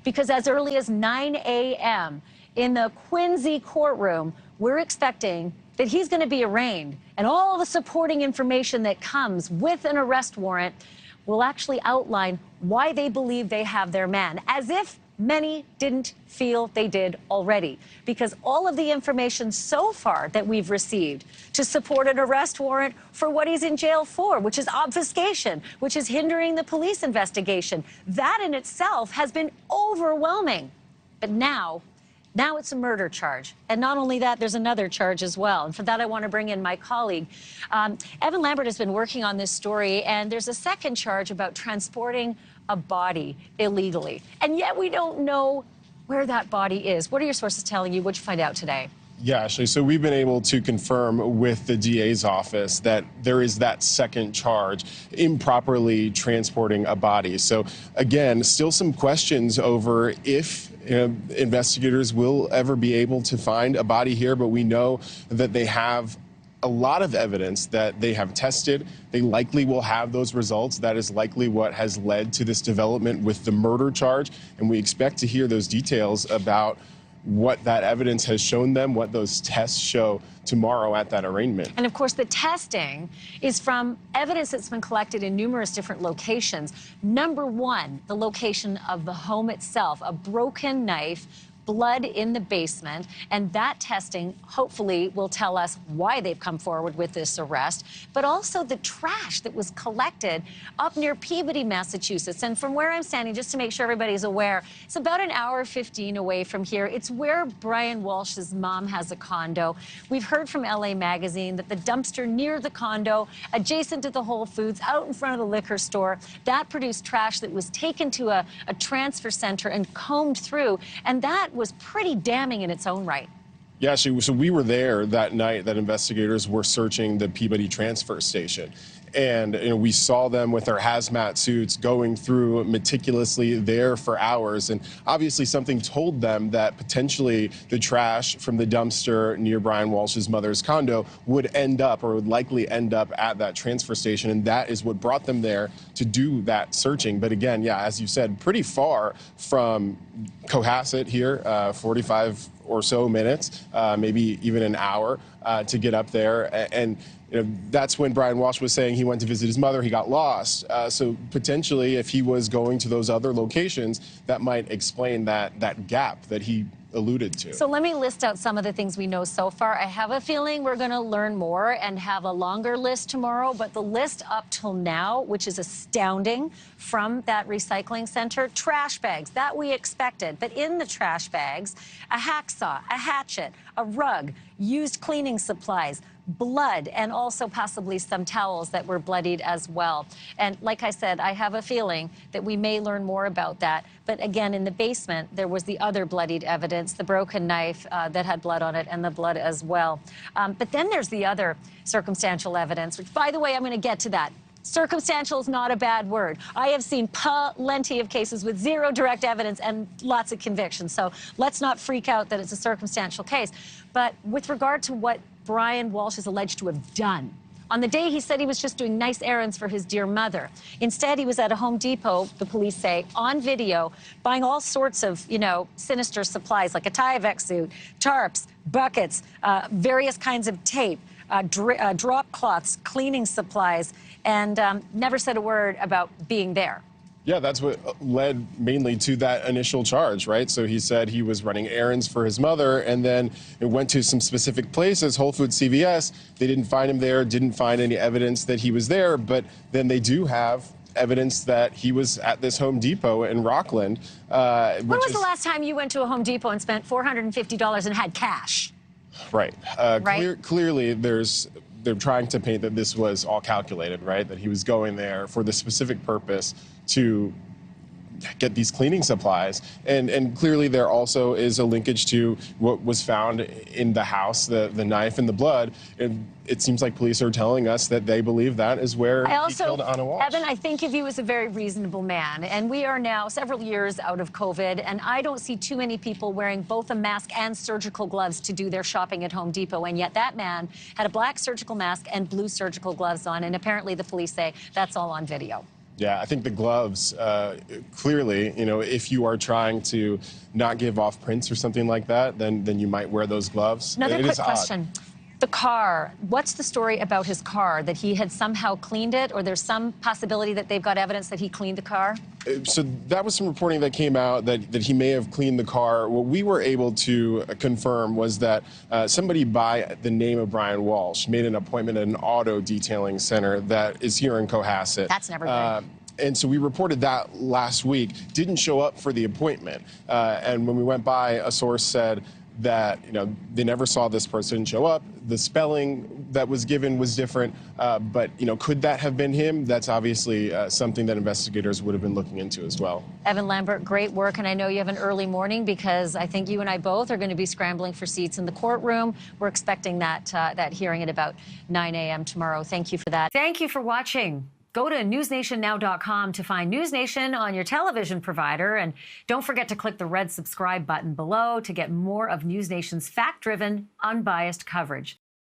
because as early as 9 a.m. in the Quincy courtroom, we're expecting that he's going to be arraigned, and all the supporting information that comes with an arrest warrant will actually outline why they believe they have their man, as if many didn't feel they did already, because all of the information so far that we've received to support an arrest warrant for what he's in jail for, which is obfuscation, which is hindering the police investigation, that in itself has been overwhelming. But now it's a murder charge. And not only that, there's another charge as well. And for that, I want to bring in my colleague. Evan Lambert has been working on this story, and there's a second charge about transporting a body illegally. And yet we don't know where that body is. What are your sources telling you? What'd you find out today? Yeah, Ashley, so we've been able to confirm with the DA's office that there is that second charge, improperly transporting a body. So again, still some questions over if investigators will ever be able to find a body here, but we know that they have a lot of evidence that they have tested. They likely will have those results. That is likely what has led to this development with the murder charge, and we expect to hear those details about what that evidence has shown them, what those tests show tomorrow at that arraignment. And of course, the testing is from evidence that's been collected in numerous different locations. Number one, the location of the home itself, a broken knife, blood in the basement, and that testing hopefully will tell us why they've come forward with this arrest, but also the trash that was collected up near Peabody, Massachusetts. And from where I'm standing, just to make sure everybody's aware, it's about an hour 15 away from here. It's where Brian Walshe's mom has a condo. We've heard from LA Magazine that the dumpster near the condo, adjacent to the Whole Foods, out in front of the liquor store, that produced trash that was taken to a transfer center and combed through, and that was pretty damning in its own right. Yeah, so we were there that night that investigators were searching the Peabody transfer station. And we saw them with their hazmat suits going through meticulously there for hours. And obviously something told them that potentially the trash from the dumpster near Brian Walshe's mother's condo would end up, or would likely end up, at that transfer station. And that is what brought them there to do that searching. But again, yeah, as you said, pretty far from Cohasset here, 45 or so minutes, maybe even an hour to get up there. And that's when Brian Walshe was saying he went to visit his mother, he got lost. So potentially, if he was going to those other locations, that might explain that gap that he alluded to. So let me list out some of the things we know so far. I have a feeling we're going to learn more and have a longer list tomorrow, but the list up till now, which is astounding, from that recycling center, trash bags, that we expected. But in the trash bags, a hacksaw, a hatchet, a rug, used cleaning supplies, blood, and also possibly some towels that were bloodied as well. And like I said, I have a feeling that we may learn more about that. But again, in the basement, there was the other bloodied evidence, the broken knife that had blood on it, and the blood as well. But then there's the other circumstantial evidence, which, by the way, I'm going to get to that. Circumstantial is not a bad word. I have seen plenty of cases with zero direct evidence and lots of convictions. So let's not freak out that it's a circumstantial case. But with regard to what Brian Walshe is alleged to have done, on the day he said he was just doing nice errands for his dear mother. Instead, he was at a Home Depot, the police say, on video, buying all sorts of, sinister supplies, like a Tyvek suit, tarps, buckets, various kinds of tape, drop cloths, cleaning supplies, and never said a word about being there. Yeah, that's what led mainly to that initial charge, right? So he said he was running errands for his mother, and then it went to some specific places, Whole Foods, CVS. They didn't find him there, didn't find any evidence that he was there, but then they do have evidence that he was at this Home Depot in Rockland. When was the last time you went to a Home Depot and spent $450 and had cash? Right. Clearly, they're trying to paint that this was all calculated, right? That he was going there for the specific purpose to get these cleaning supplies. And clearly there also is a linkage to what was found in the house, the knife and the blood. And it seems like police are telling us that they believe that is where he killed Ana Walshe. Evan, I think of you as a very reasonable man. And we are now several years out of COVID, and I don't see too many people wearing both a mask and surgical gloves to do their shopping at Home Depot. And yet that man had a black surgical mask and blue surgical gloves on. And apparently the police say that's all on video. Yeah, I think the gloves, clearly, if you are trying to not give off prints or something like that, then you might wear those gloves. Another It quick is odd. question. The car, what's the story about his car? That he had somehow cleaned it, or there's some possibility that they've got evidence that he cleaned the car? So that was some reporting that came out that he may have cleaned the car. What we were able to confirm was that somebody by the name of Brian Walshe made an appointment at an auto detailing center that is here in Cohasset. That's never good. And so we reported that last week, didn't show up for the appointment. And when we went by, a source said that they never saw this person show up. The spelling that was given was different, but could that have been him? That's obviously something that investigators would have been looking into as well. Evan Lambert, great work, and I know you have an early morning because I think you and I both are going to be scrambling for seats in the courtroom. We're expecting that hearing at about 9 a.m. tomorrow. Thank you for that. Thank you for watching. Go to newsnationnow.com to find NewsNation on your television provider. And don't forget to click the red subscribe button below to get more of NewsNation's fact-driven, unbiased coverage.